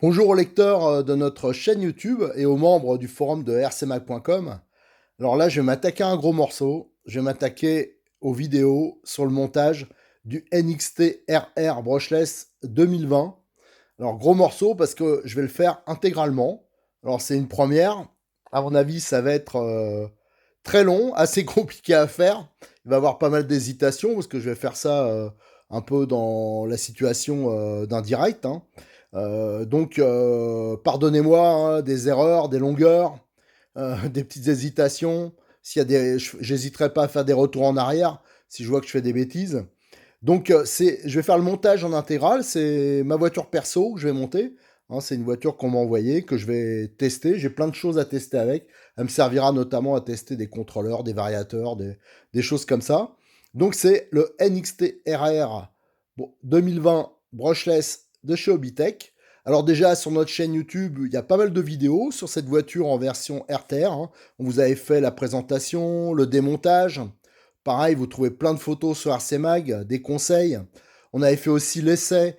Bonjour aux lecteurs de notre chaîne YouTube et aux membres du forum de rcmac.com. Alors là, je vais m'attaquer à un gros morceau. Je vais m'attaquer aux vidéos sur le montage du NXT RR Brushless 2020. Alors gros morceau parce que je vais le faire intégralement. Alors c'est une première. À mon avis, ça va être très long, assez compliqué à faire. Il va y avoir pas mal d'hésitations parce que je vais faire ça un peu dans la situation d'un direct, hein. Donc, pardonnez-moi hein, des erreurs, des longueurs, des petites hésitations. S'il y a des, j'hésiterai pas à faire des retours en arrière si je vois que je fais des bêtises. Donc, je vais faire le montage en intégral. C'est ma voiture perso que je vais monter. Hein, c'est une voiture qu'on m'a envoyée, que je vais tester. J'ai plein de choses à tester avec. Elle me servira notamment à tester des contrôleurs, des variateurs, des choses comme ça. Donc, c'est le NXT RR 2020 brushless de chez Hobbytech. Alors déjà, sur notre chaîne YouTube, il y a pas mal de vidéos sur cette voiture en version RTR, hein. On vous avait fait la présentation, le démontage. Pareil, vous trouvez plein de photos sur RC Mag, des conseils. On avait fait aussi l'essai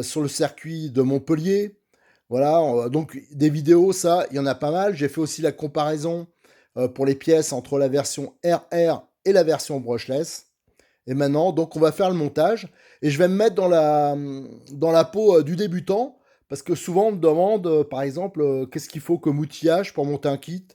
sur le circuit de Montpellier. Voilà, donc des vidéos, ça, il y en a pas mal. J'ai fait aussi la comparaison pour les pièces entre la version RR et la version brushless. Et maintenant, donc on va faire le montage. Et je vais me mettre dans la peau du débutant. Parce que souvent on me demande, par exemple, qu'est-ce qu'il faut comme outillage pour monter un kit.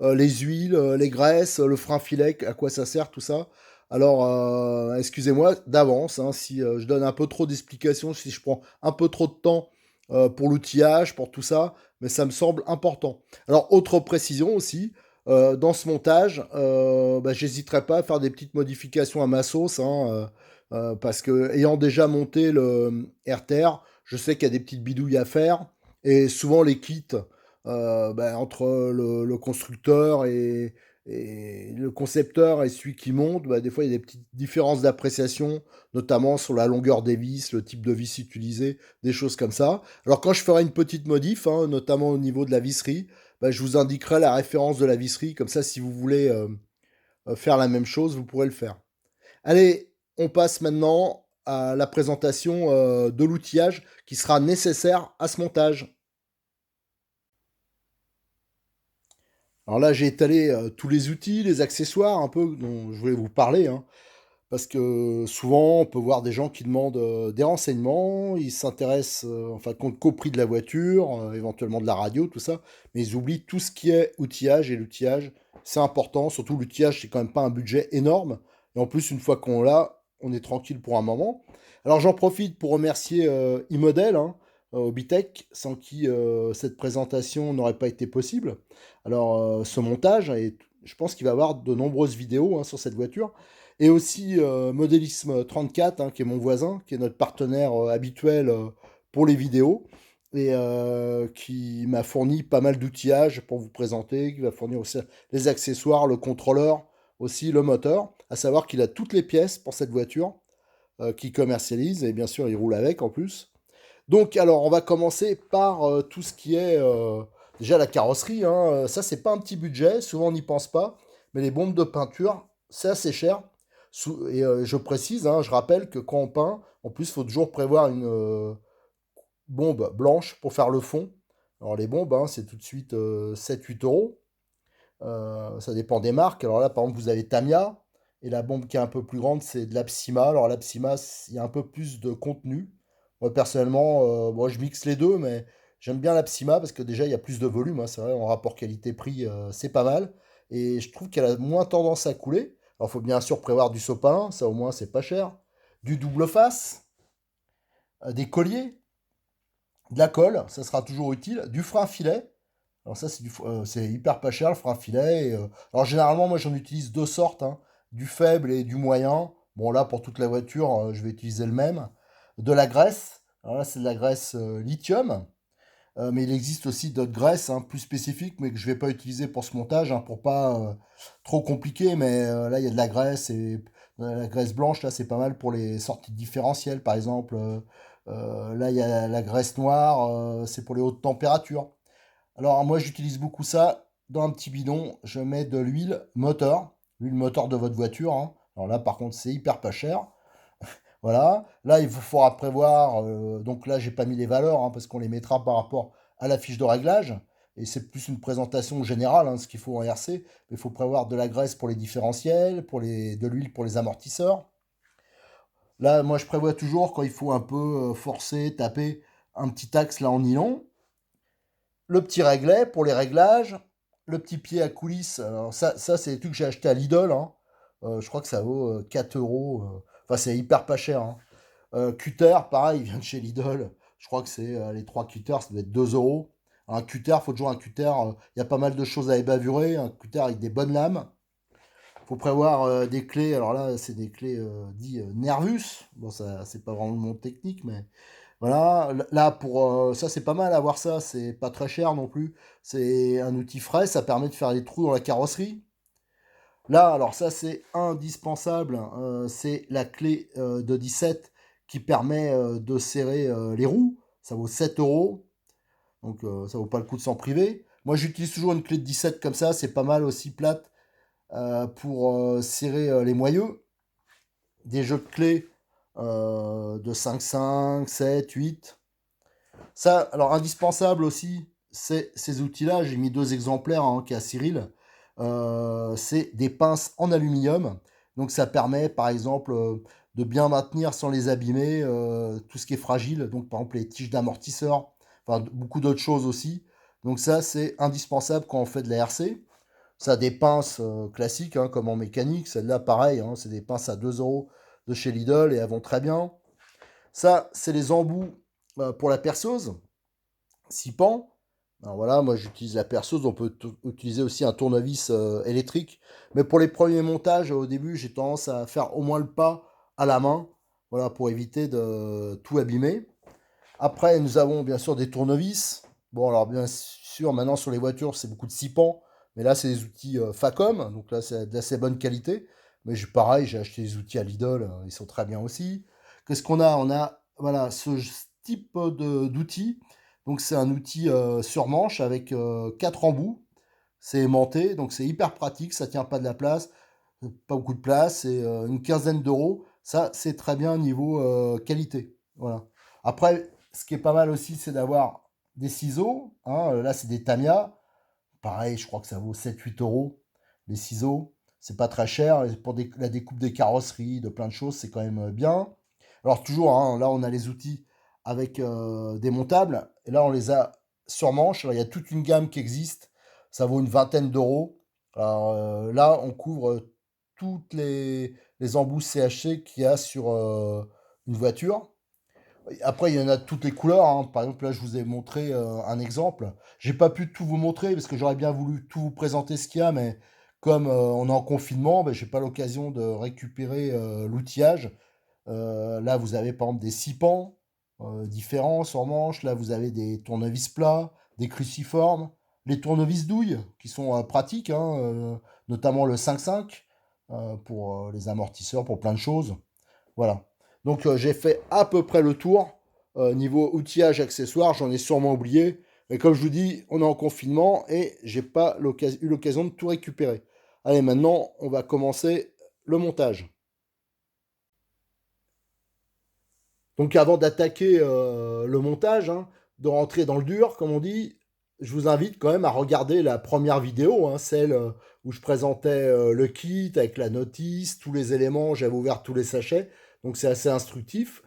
Les huiles, les graisses, le frein filet, à quoi ça sert, tout ça. Alors, excusez-moi d'avance hein, si je donne un peu trop d'explications, si je prends un peu trop de temps pour l'outillage, pour tout ça, mais ça me semble important. Alors, autre précision aussi, dans ce montage, bah, j'hésiterai pas à faire des petites modifications à ma sauce, hein, parce que ayant déjà monté le RTR, je sais qu'il y a des petites bidouilles à faire, et souvent les kits, bah, entre le constructeur et le concepteur et celui qui monte, bah, des fois il y a des petites différences d'appréciation, notamment sur la longueur des vis, le type de vis utilisé, des choses comme ça. Alors quand je ferai une petite modif, hein, notamment au niveau de la visserie, bah, je vous indiquerai la référence de la visserie, comme ça si vous voulez faire la même chose, vous pourrez le faire. Allez, on passe maintenant à la présentation de l'outillage qui sera nécessaire à ce montage. Alors là, j'ai étalé tous les outils, les accessoires un peu dont je voulais vous parler, hein. Parce que souvent, on peut voir des gens qui demandent des renseignements, ils s'intéressent en fin de compte qu'au prix de la voiture, éventuellement de la radio, tout ça, mais ils oublient tout ce qui est outillage, et l'outillage, c'est important, surtout l'outillage, c'est quand même pas un budget énorme, et en plus, une fois qu'on l'a, on est tranquille pour un moment. Alors j'en profite pour remercier iModel, hein, Hobbytech, sans qui cette présentation n'aurait pas été possible. Alors ce montage, et je pense qu'il va y avoir de nombreuses vidéos hein, sur cette voiture, et aussi Modélisme 34, hein, qui est mon voisin, qui est notre partenaire habituel pour les vidéos, et qui m'a fourni pas mal d'outillages pour vous présenter, qui va fournir aussi les accessoires, le contrôleur, aussi le moteur, à savoir qu'il a toutes les pièces pour cette voiture, qu'il commercialise, et bien sûr il roule avec en plus. Donc alors on va commencer par tout ce qui est déjà la carrosserie, hein. Ça c'est pas un petit budget, souvent on n'y pense pas, mais les bombes de peinture, c'est assez cher. Et je précise, hein, je rappelle que quand on peint, en plus, il faut toujours prévoir une bombe blanche pour faire le fond. Alors les bombes, hein, c'est tout de suite 7-8 euros. Ça dépend des marques. Alors là, par exemple, vous avez Tamiya. Et la bombe qui est un peu plus grande, c'est de l'Apsima. Alors l'Apsima, il y a un peu plus de contenu. Moi, personnellement, moi, je mixe les deux, mais j'aime bien l'Apsima parce que déjà, il y a plus de volume, hein, c'est vrai, en rapport qualité-prix, c'est pas mal. Et je trouve qu'elle a moins tendance à couler. Alors, il faut bien sûr prévoir du sopalin, ça au moins, c'est pas cher. Du double face, des colliers, de la colle, ça sera toujours utile. Du frein filet. Alors ça, c'est hyper pas cher, le frein filet. Alors généralement, moi, j'en utilise deux sortes, hein, du faible et du moyen. Bon, là, pour toute la voiture, je vais utiliser le même. De la graisse. Alors là, c'est de la graisse lithium. Mais il existe aussi d'autres graisses hein, plus spécifiques, mais que je vais pas utiliser pour ce montage, hein, pour pas trop compliqué. Mais là, il y a de la graisse et la graisse blanche, là, c'est pas mal pour les sorties de différentiel, par exemple. Là, il y a la graisse noire, c'est pour les hautes températures. Alors, moi, j'utilise beaucoup ça dans un petit bidon. Je mets de l'huile moteur de votre voiture, hein. Alors là, par contre, c'est hyper pas cher. Voilà. Là, il vous faudra prévoir. Donc là, j'ai pas mis les valeurs hein, parce qu'on les mettra par rapport à la fiche de réglage. Et c'est plus une présentation générale, hein, ce qu'il faut en RC. Il faut prévoir de la graisse pour les différentiels, de l'huile pour les amortisseurs. Là, moi, je prévois toujours quand il faut un peu forcer, taper un petit axe là en nylon. Le petit réglet pour les réglages. Le petit pied à coulisses. Alors ça c'est des trucs que j'ai acheté à Lidl, hein. Je crois que ça vaut 4 euros. Enfin, c'est hyper pas cher, hein. Cutter, pareil, il vient de chez Lidl. Je crois que c'est les 3 cutters, ça doit être 2 euros. Un cutter, faut toujours un cutter. Il y a pas mal de choses à ébavurer. Un cutter avec des bonnes lames. Faut prévoir des clés. Alors là, c'est des clés dit Nervus. Bon, ça, c'est pas vraiment le monde technique, mais voilà. Là, pour ça, c'est pas mal à voir ça. C'est pas très cher non plus. C'est un outil frais. Ça permet de faire des trous dans la carrosserie. Là, alors ça c'est indispensable, c'est la clé de 17 qui permet de serrer les roues. Ça vaut 7 euros, donc ça vaut pas le coup de s'en priver. Moi j'utilise toujours une clé de 17 comme ça, c'est pas mal aussi plate pour serrer les moyeux. Des jeux de clés de 5, 5, 7, 8. Ça, alors indispensable aussi, c'est ces outils-là. J'ai mis deux exemplaires hein, qui est à Cyril. C'est des pinces en aluminium. Donc ça permet par exemple de bien maintenir sans les abîmer tout ce qui est fragile. Donc par exemple les tiges d'amortisseur, enfin beaucoup d'autres choses aussi. Donc ça c'est indispensable quand on fait de la RC. Ça a des pinces classiques hein, comme en mécanique. Celle-là pareil, hein, c'est des pinces à 2 euros de chez Lidl et elles vont très bien. Ça c'est les embouts pour la perceuse. 6 pans. Alors voilà, moi j'utilise la perceuse, on peut utiliser aussi un tournevis électrique. Mais pour les premiers montages, au début, j'ai tendance à faire au moins le pas à la main, voilà, pour éviter de tout abîmer. Après, nous avons bien sûr des tournevis. Bon, alors bien sûr, maintenant sur les voitures, c'est beaucoup de 6 pans. Mais là, c'est des outils Facom, donc là, c'est d'assez bonne qualité. Mais pareil, j'ai acheté des outils à Lidl, ils sont très bien aussi. Qu'est-ce qu'on a? On a voilà, ce type d'outil. Donc, c'est un outil sur manche avec 4 embouts. C'est aimanté, donc c'est hyper pratique, ça tient pas de la place, pas beaucoup de place, c'est une quinzaine d'euros. Ça, c'est très bien niveau qualité. Voilà. Après, ce qui est pas mal aussi, c'est d'avoir des ciseaux, hein. Là, c'est des Tamiya. Pareil, je crois que ça vaut 7-8 euros. Les ciseaux, c'est pas très cher. Et pour la découpe des carrosseries, de plein de choses, c'est quand même bien. Alors, toujours, hein, là, on a les outils avec des montables. Et là, on les a sur manche. Alors, il y a toute une gamme qui existe. Ça vaut une vingtaine d'euros. Alors, là, on couvre toutes les embouts CHC qu'il y a sur une voiture. Après, il y en a de toutes les couleurs, hein. Par exemple, là, je vous ai montré un exemple. J'ai pas pu tout vous montrer parce que j'aurais bien voulu tout vous présenter ce qu'il y a, mais comme on est en confinement, ben, j'ai pas l'occasion de récupérer l'outillage. Là, vous avez par exemple des 6 pans différents sur manche. Là, vous avez des tournevis plats, des cruciformes, les tournevis douilles qui sont pratiques, hein, notamment le 5.5 pour les amortisseurs, pour plein de choses. Voilà. Donc j'ai fait à peu près le tour. Niveau outillage, accessoires, j'en ai sûrement oublié. Mais comme je vous dis, on est en confinement et j'ai pas eu l'occasion de tout récupérer. Allez, maintenant, on va commencer le montage. Donc avant d'attaquer le montage, hein, de rentrer dans le dur, comme on dit, je vous invite quand même à regarder la première vidéo, hein, celle où je présentais le kit avec la notice, tous les éléments, j'avais ouvert tous les sachets. Donc c'est assez instructif.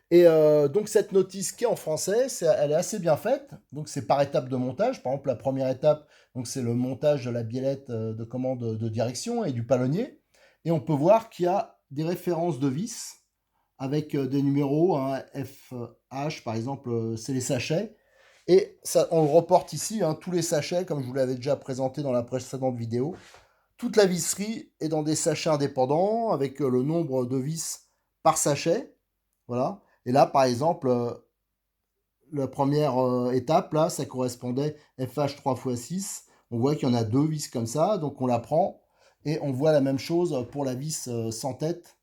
Et donc cette notice qui est en français, elle est assez bien faite. Donc c'est par étape de montage. Par exemple, la première étape, donc c'est le montage de la biellette de commande de direction et du palonnier. Et on peut voir qu'il y a des références de vis avec des numéros, hein, FH par exemple, c'est les sachets. Et ça, on le reporte ici, hein, tous les sachets, comme je vous l'avais déjà présenté dans la précédente vidéo. Toute la visserie est dans des sachets indépendants avec le nombre de vis par sachet. Voilà. Et là, par exemple, la première étape, là, ça correspondait FH 3 x 6. On voit qu'il y en a deux vis comme ça, donc on la prend et on voit la même chose pour la vis sans tête.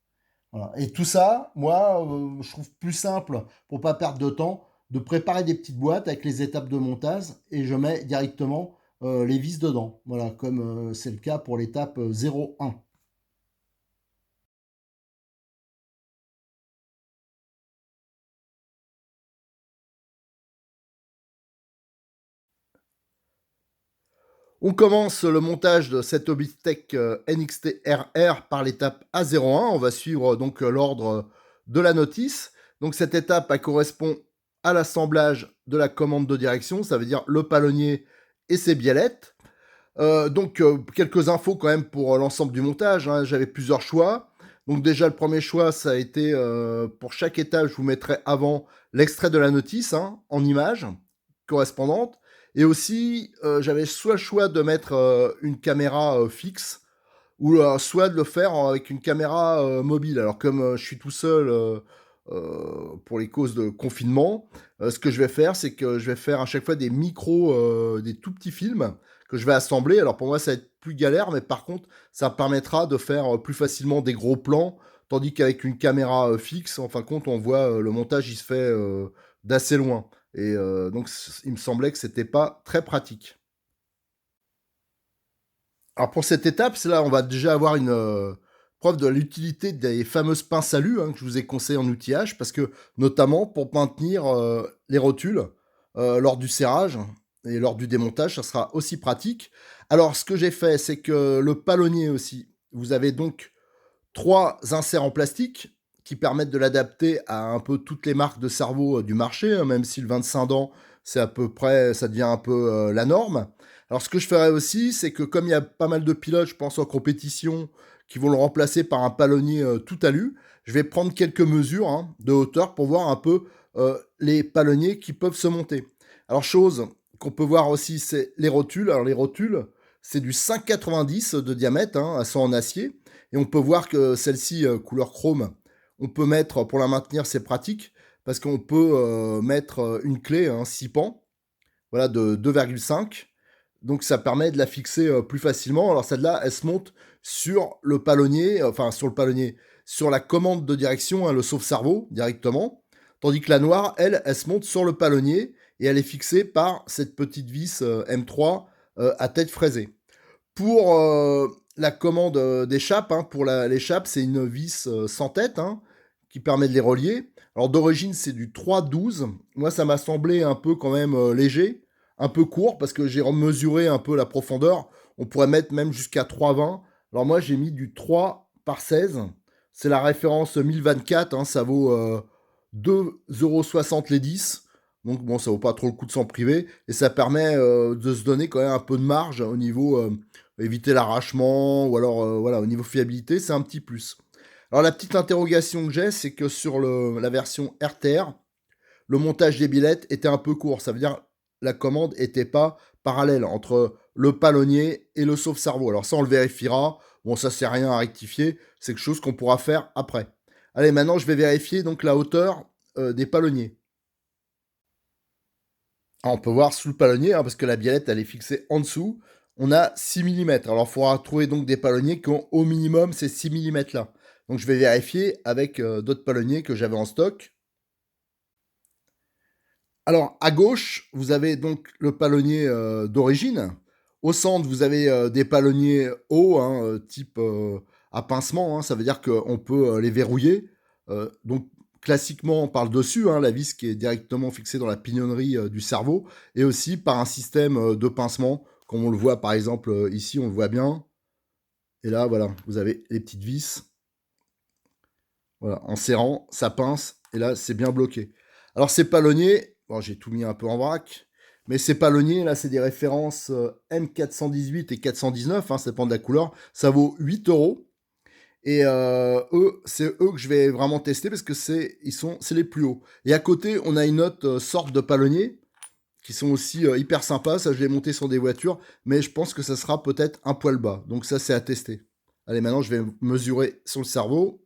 Voilà. Et tout ça, moi, je trouve plus simple, pour pas perdre de temps, de préparer des petites boîtes avec les étapes de montage et je mets directement les vis dedans. Voilà, comme c'est le cas pour l'étape 0,1. On commence le montage de cette Hobbytech NXT RR par l'étape A01. On va suivre donc l'ordre de la notice. Donc cette étape elle correspond à l'assemblage de la commande de direction, ça veut dire le palonnier et ses biellettes. Quelques infos quand même pour l'ensemble du montage, hein. J'avais plusieurs choix. Donc déjà le premier choix ça a été pour chaque étape je vous mettrai avant l'extrait de la notice hein, en image correspondante. Et aussi j'avais soit le choix de mettre une caméra fixe ou soit de le faire avec une caméra mobile. Alors comme je suis tout seul pour les causes de confinement, ce que je vais faire, c'est que je vais faire à chaque fois des micros, des tout petits films que je vais assembler. Alors pour moi, ça va être plus galère, mais par contre, ça permettra de faire plus facilement des gros plans, tandis qu'avec une caméra fixe, en fin de compte, on voit le montage, il se fait d'assez loin. Et il me semblait que c'était pas très pratique. Alors pour cette étape, c'est là on va déjà avoir une preuve de l'utilité des fameuses pinces alu hein, que je vous ai conseillé en outillage, parce que notamment pour maintenir les rotules lors du serrage et lors du démontage, ça sera aussi pratique. Alors ce que j'ai fait, c'est que le palonnier aussi, vous avez donc trois inserts en plastique qui permettent de l'adapter à un peu toutes les marques de cerveau du marché, hein, même si le 25 dents, c'est à peu près, ça devient un peu la norme. Alors ce que je ferais aussi, c'est que comme il y a pas mal de pilotes, je pense en compétition, qui vont le remplacer par un palonnier tout alu, je vais prendre quelques mesures hein, de hauteur pour voir un peu les palonniers qui peuvent se monter. Alors chose qu'on peut voir aussi, c'est les rotules. Alors les rotules, c'est du 5,90 de diamètre, hein, elles sont en acier. Et on peut voir que celle-ci, couleur chrome, on peut mettre, pour la maintenir, c'est pratique, parce qu'on peut mettre une clé, un 6 pans, voilà, de 2,5. Donc ça permet de la fixer plus facilement. Alors celle-là, elle se monte sur le palonnier, enfin sur le palonnier, sur la commande de direction, hein, le sauve-cerveau, directement. Tandis que la noire, elle se monte sur le palonnier et elle est fixée par cette petite vis M3 à tête fraisée. Pour la commande d'échappe, hein, pour l'échappe, c'est une vis sans tête hein, qui permet de les relier. Alors d'origine, c'est du 3,12. Moi, ça m'a semblé un peu quand même léger, un peu court, parce que j'ai mesuré un peu la profondeur. On pourrait mettre même jusqu'à 3,20. Alors moi, j'ai mis du 3 par 16. C'est la référence 1024, hein, ça vaut 2,60 € les 10. Donc bon, ça vaut pas trop le coup de s'en priver. Et ça permet de se donner quand même un peu de marge au niveau éviter l'arrachement, ou alors voilà, au niveau fiabilité, c'est un petit plus. Alors la petite interrogation que j'ai, c'est que sur la version RTR, le montage des billettes était un peu court. Ça veut dire la commande n'était pas parallèle entre le palonnier et le sauve-cerveau. Alors ça, on le vérifiera. Bon, ça, c'est rien à rectifier. C'est quelque chose qu'on pourra faire après. Allez, maintenant, je vais vérifier donc la hauteur des palonniers. Alors, on peut voir sous le palonnier, hein, parce que la biellette, elle est fixée en dessous. On a 6 mm. Alors, il faudra trouver donc des palonniers qui ont au minimum ces 6 mm là. Donc, je vais vérifier avec d'autres palonniers que j'avais en stock. Alors, à gauche, vous avez donc le palonnier d'origine. Au centre, vous avez des palonniers hauts, hein, type à pincement, hein, ça veut dire qu'on peut les verrouiller. Donc, classiquement, par le dessus, hein, la vis qui est directement fixée dans la pignonnerie du cerveau, et aussi par un système de pincement, comme on le voit par exemple ici, on le voit bien. Et là, voilà, vous avez les petites vis. Voilà, en serrant, ça pince, et là, c'est bien bloqué. Alors, ces palonniers, bon, j'ai tout mis un peu en vrac, mais ces palonniers, là, c'est des références M418 et 419, hein, ça dépend de la couleur. Ça vaut 8 euros. Et c'est eux que je vais vraiment tester parce que c'est les plus hauts. Et à côté, on a une autre sorte de palonniers qui sont aussi hyper sympas. Ça, je l'ai monté sur des voitures, mais je pense que ça sera peut-être un poil bas. Donc ça, c'est à tester. Allez, maintenant, je vais mesurer sur le cerveau.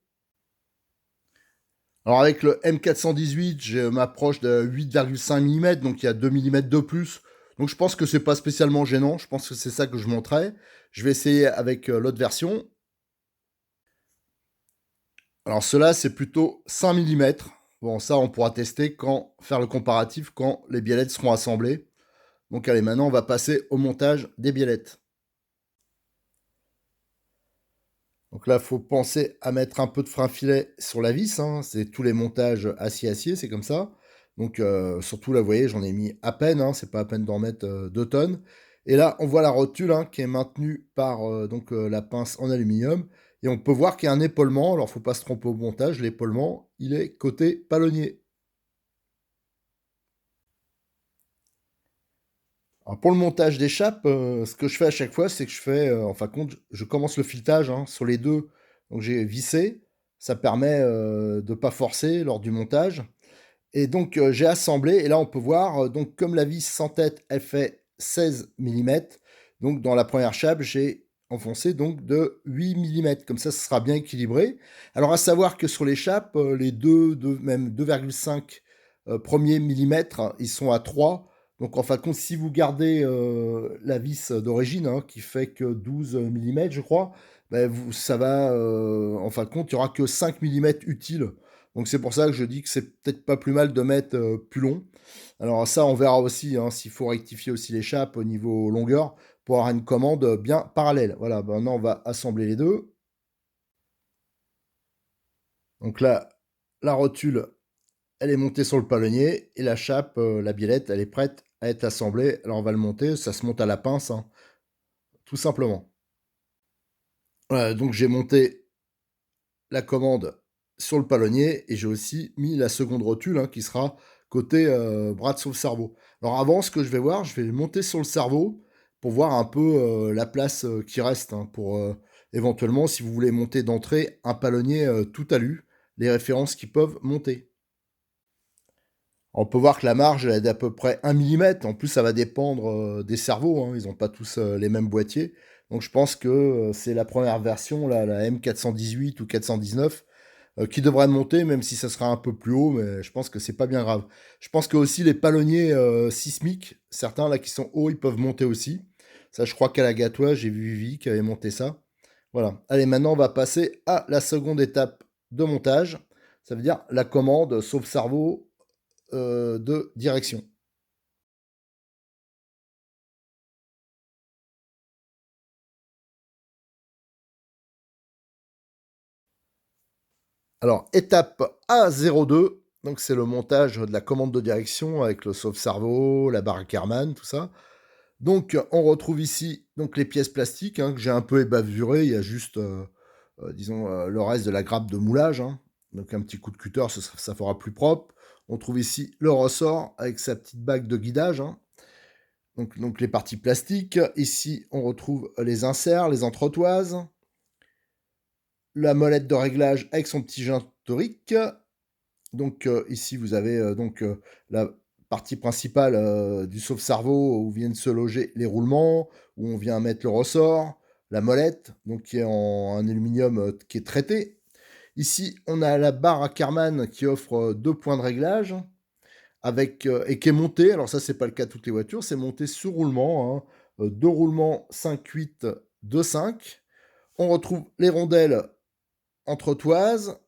Alors avec le M418, je m'approche de 8,5 mm, donc il y a 2 mm de plus. Donc je pense que c'est pas spécialement gênant, je pense que c'est ça que je monterai. Je vais essayer avec l'autre version. Alors cela c'est plutôt 5 mm. Bon ça on pourra tester faire le comparatif quand les biellettes seront assemblées. Donc allez, maintenant on va passer au montage des biellettes. Donc là, il faut penser à mettre un peu de frein filet sur la vis, hein. C'est tous les montages acier-acier, c'est comme ça. Donc surtout là, vous voyez, j'en ai mis à peine, hein, c'est pas à peine d'en mettre 2 tonnes. Et là, on voit la rotule hein, qui est maintenue par la pince en aluminium. Et on peut voir qu'il y a un épaulement. Alors, faut pas se tromper au montage. L'épaulement, il est côté palonnier. Alors, pour le montage d'échappe, ce que je fais à chaque fois, c'est que je fais, en fin de compte, je commence le filetage hein, sur les deux. Donc j'ai vissé. Ça permet de ne pas forcer lors du montage. Et donc, j'ai assemblé et là, on peut voir, donc comme la vis sans tête, elle fait 16 mm, donc dans la première chape, j'ai enfoncé donc de 8 mm. Comme ça, ce sera bien équilibré. Alors à savoir que sur les chapes, les même 2,5 premiers millimètres, ils sont à 3. Donc en fin de compte, si vous gardez, la vis d'origine, hein, qui fait que 12 millimètres, je crois, bah, ça va, en fin de compte, il y aura que 5 millimètres utiles. Donc c'est pour ça que je dis que c'est peut-être pas plus mal de mettre plus long. Alors ça, on verra aussi hein, s'il faut rectifier aussi l'échappe au niveau longueur pour avoir une commande bien parallèle. Voilà, maintenant on va assembler les deux. Donc là, la rotule, elle est montée sur le palonnier et la chape, la biellette, elle est prête à être assemblée. Alors on va le monter, ça se monte à la pince, hein, tout simplement. Voilà, donc j'ai monté la commande sur le palonnier et j'ai aussi mis la seconde rotule hein, qui sera côté bras de sauve-cerveau. Alors avant, ce que je vais voir, je vais le monter sur le cerveau pour voir un peu la place qui reste hein, pour éventuellement, si vous voulez monter d'entrée, un palonnier tout alu, les références qui peuvent monter. On peut voir que la marge elle est d'à peu près 1 mm. En plus, ça va dépendre des cerveaux. Hein. Ils n'ont pas tous les mêmes boîtiers. Donc je pense que c'est la première version, là, la M418 ou 419, qui devrait monter, même si ça sera un peu plus haut, mais je pense que c'est pas bien grave. Je pense que aussi les palonniers sismiques, certains là qui sont hauts, ils peuvent monter aussi. Ça, je crois qu'à la Gatois, j'ai vu Vivi qui avait monté ça. Voilà. Allez, maintenant on va passer à la seconde étape de montage. Ça veut dire la commande sauve-cerveau de direction. Alors, étape A02, donc c'est le montage de la commande de direction avec le sauve-cerveau, la barre Karman, tout ça. Donc, on retrouve ici donc les pièces plastiques hein, que j'ai un peu ébavurées. Il y a juste, disons, le reste de la grappe de moulage. Hein. Donc, un petit coup de cutter, ça fera plus propre. On trouve ici le ressort avec sa petite bague de guidage. Hein. Donc, les parties plastiques. Ici, on retrouve les inserts, les entretoises. La molette de réglage avec son petit joint torique. Donc ici, vous avez la partie principale du sauve-cerveau où viennent se loger les roulements, où on vient mettre le ressort, la molette, donc qui est en un aluminium qui est traité. Ici, on a la barre à Karman qui offre 2 points de réglage et qui est montée. Alors ça, c'est pas le cas de toutes les voitures, c'est monté sur roulement, hein, 2 roulements 5-8, 2-5. On retrouve les rondelles entretoises,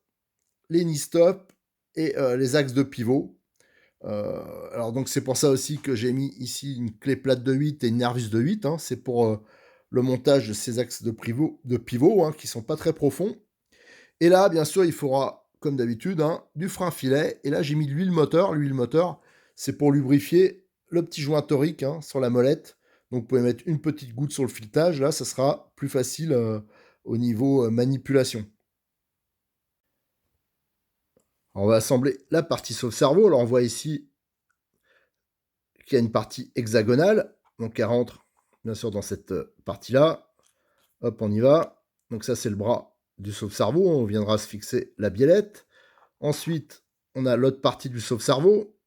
les knee-stop et les axes de pivot. Alors donc c'est pour ça aussi que j'ai mis ici une clé plate de 8 et une Nervus de 8. Hein. C'est pour le montage de ces axes de pivot hein, qui sont pas très profonds. Et là, bien sûr, il faudra, comme d'habitude, hein, du frein filet. Et là, j'ai mis de l'huile moteur. L'huile moteur, c'est pour lubrifier le petit joint torique hein, sur la molette. Donc vous pouvez mettre une petite goutte sur le filetage. Là, ça sera plus facile au niveau manipulation. Alors, on va assembler la partie sauve-cerveau. Alors on voit ici qu'il y a une partie hexagonale. Donc elle rentre bien sûr dans cette partie-là. Hop, on y va. Donc ça, c'est le bras du sauve-cerveau. On viendra se fixer la biellette. Ensuite, on a l'autre partie du sauve-cerveau.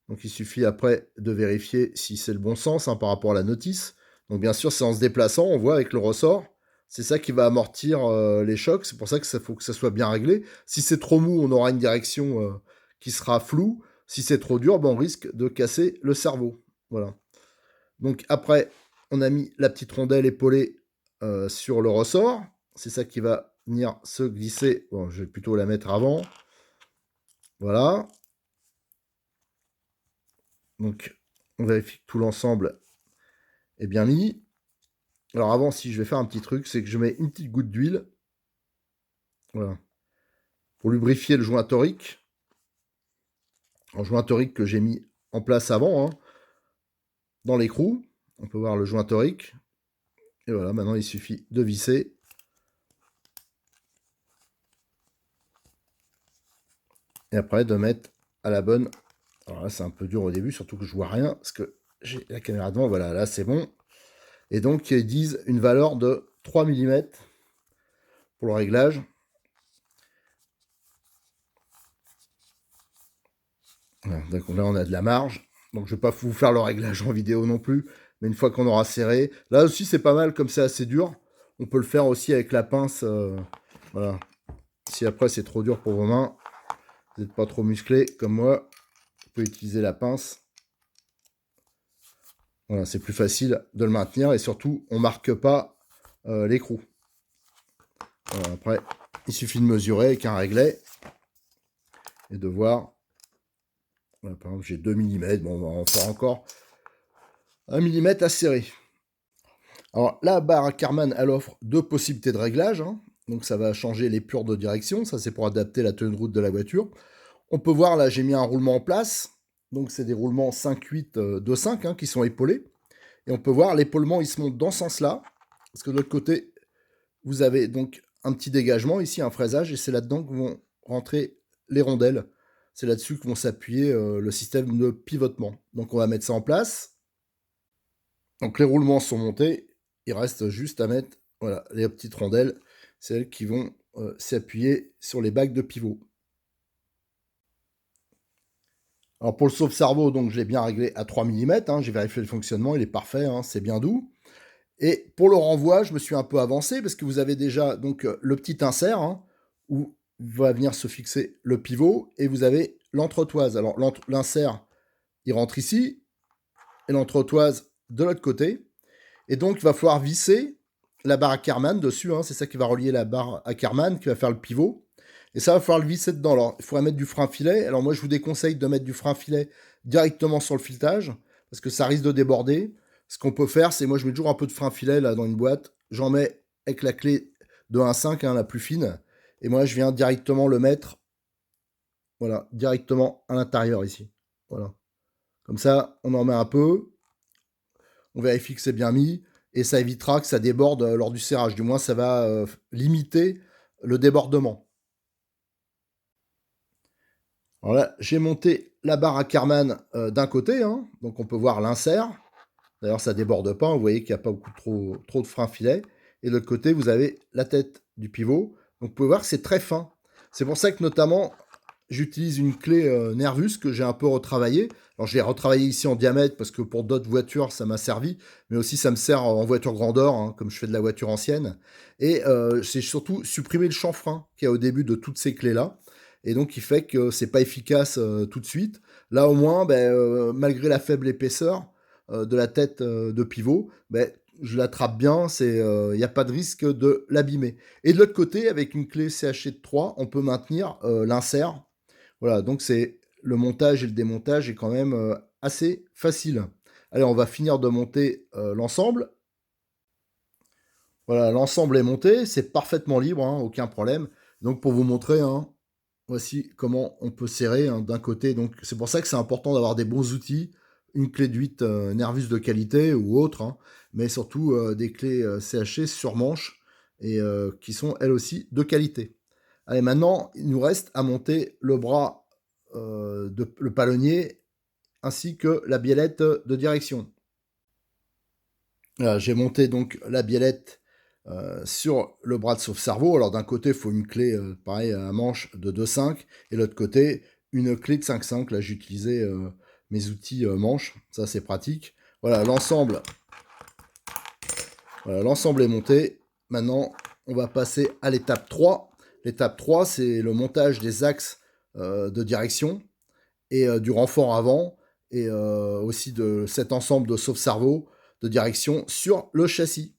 Donc il suffit après de vérifier si c'est le bon sens hein, par rapport à la notice. Donc bien sûr, c'est en se déplaçant, on voit avec le ressort, C'est ça qui va amortir les chocs. C'est pour ça que ça faut que ça soit bien réglé. Si c'est trop mou, on aura une direction qui sera floue. Si c'est trop dur, ben, on risque de casser le cerveau. Voilà. Donc après, on a mis la petite rondelle épaulée sur le ressort. C'est ça qui va venir se glisser. Bon, je vais plutôt la mettre avant. Voilà. Donc, on vérifie que tout l'ensemble est bien mis. Alors avant, si je vais faire un petit truc, c'est que je mets une petite goutte d'huile. Voilà. Pour lubrifier le joint torique. Un joint torique que j'ai mis en place avant, hein, dans l'écrou. On peut voir le joint torique. Et voilà, maintenant il suffit de visser. Et après de mettre à la bonne. Alors là, c'est un peu dur au début, surtout que je vois rien, parce que j'ai la caméra devant. Voilà, là c'est bon. Et donc ils disent une valeur de 3 mm pour le réglage. Voilà, donc là on a de la marge. Donc je ne vais pas vous faire le réglage en vidéo non plus. Mais une fois qu'on aura serré, là aussi c'est pas mal, comme c'est assez dur. On peut le faire aussi avec la pince. Voilà. Si après c'est trop dur pour vos mains, vous n'êtes pas trop musclé comme moi, vous pouvez utiliser la pince. Voilà, c'est plus facile de le maintenir et surtout on ne marque pas l'écrou. Voilà, après, il suffit de mesurer avec un réglet et de voir. Voilà, par exemple, j'ai 2 mm. Bon, on va en faire encore 1 mm à serrer. Alors, la barre à Karman, elle offre 2 possibilités de réglage. Hein. Donc, ça va changer l'épure de direction. Ça, c'est pour adapter la tenue de route de la voiture. On peut voir, là, j'ai mis un roulement en place. Donc, c'est des roulements 5-8 de 5 hein, qui sont épaulés. Et on peut voir, l'épaulement, il se monte dans ce sens-là. Parce que de l'autre côté, vous avez donc un petit dégagement ici, un fraisage. Et c'est là-dedans que vont rentrer les rondelles. C'est là-dessus que vont s'appuyer le système de pivotement. Donc, on va mettre ça en place. Donc, les roulements sont montés. Il reste juste à mettre voilà, les petites rondelles, celles qui vont s'appuyer sur les bagues de pivot. Alors pour le sauve-cerveau, donc je l'ai bien réglé à 3 mm, hein, j'ai vérifié le fonctionnement, il est parfait, hein, c'est bien doux. Et pour le renvoi, je me suis un peu avancé parce que vous avez déjà donc le petit insert hein, où va venir se fixer le pivot et vous avez l'entretoise. Alors l'insert, il rentre ici et l'entretoise de l'autre côté. Et donc, il va falloir visser la barre à Karman dessus. Hein, c'est ça qui va relier la barre à Karman, qui va faire le pivot. Et ça va falloir le visser dedans. Alors, il faudra mettre du frein filet. Alors, moi, je vous déconseille de mettre du frein filet directement sur le filetage, parce que ça risque de déborder. Ce qu'on peut faire, c'est moi, je mets toujours un peu de frein filet là dans une boîte. J'en mets avec la clé de 1,5, hein, la plus fine. Et moi, je viens directement le mettre, voilà, directement à l'intérieur ici. Voilà. Comme ça, on en met un peu. On vérifie que c'est bien mis et ça évitera que ça déborde lors du serrage. Du moins, ça va limiter le débordement. Alors là, j'ai monté la barre à Karman d'un côté, hein, donc on peut voir l'insert. D'ailleurs, ça déborde pas, vous voyez qu'il n'y a pas beaucoup trop de frein filet. Et de l'autre côté, vous avez la tête du pivot. Donc vous pouvez voir que c'est très fin. C'est pour ça que notamment, j'utilise une clé Nervus que j'ai un peu retravaillée. Alors je l'ai retravaillée ici en diamètre parce que pour d'autres voitures ça m'a servi, mais aussi ça me sert en voiture grandeur, hein, comme je fais de la voiture ancienne. Et c'est surtout supprimer le chanfrein qu'il y a au début de toutes ces clés-là. Et donc il fait que c'est pas efficace tout de suite. Là au moins, malgré la faible épaisseur de la tête de pivot, je l'attrape bien, il n'y a pas de risque de l'abîmer. Et de l'autre côté, avec une clé CHC de 3, on peut maintenir l'insert. Voilà, donc c'est le montage et le démontage est quand même assez facile. Allez, on va finir de monter l'ensemble. Voilà, l'ensemble est monté, c'est parfaitement libre, hein, aucun problème. Donc pour vous montrer, hein, voici comment on peut serrer hein, d'un côté. Donc c'est pour ça que c'est important d'avoir des bons outils, une clé de 8 Nervus de qualité ou autre, hein, mais surtout des clés CHC sur manche et qui sont elles aussi de qualité. Allez, maintenant, il nous reste à monter le bras, le palonnier, ainsi que la biellette de direction. Voilà, j'ai monté donc la biellette sur le bras de sauve-cerveau. Alors d'un côté, il faut une clé, pareil, à manche de 2,5, et de l'autre côté, une clé de 5,5. Là, j'ai utilisé mes outils manche, ça c'est pratique. Voilà, l'ensemble est monté. Maintenant, on va passer à l'étape 3. L'étape 3, c'est le montage des axes de direction et du renfort avant et aussi de cet ensemble de sauve-cerveau de direction sur le châssis.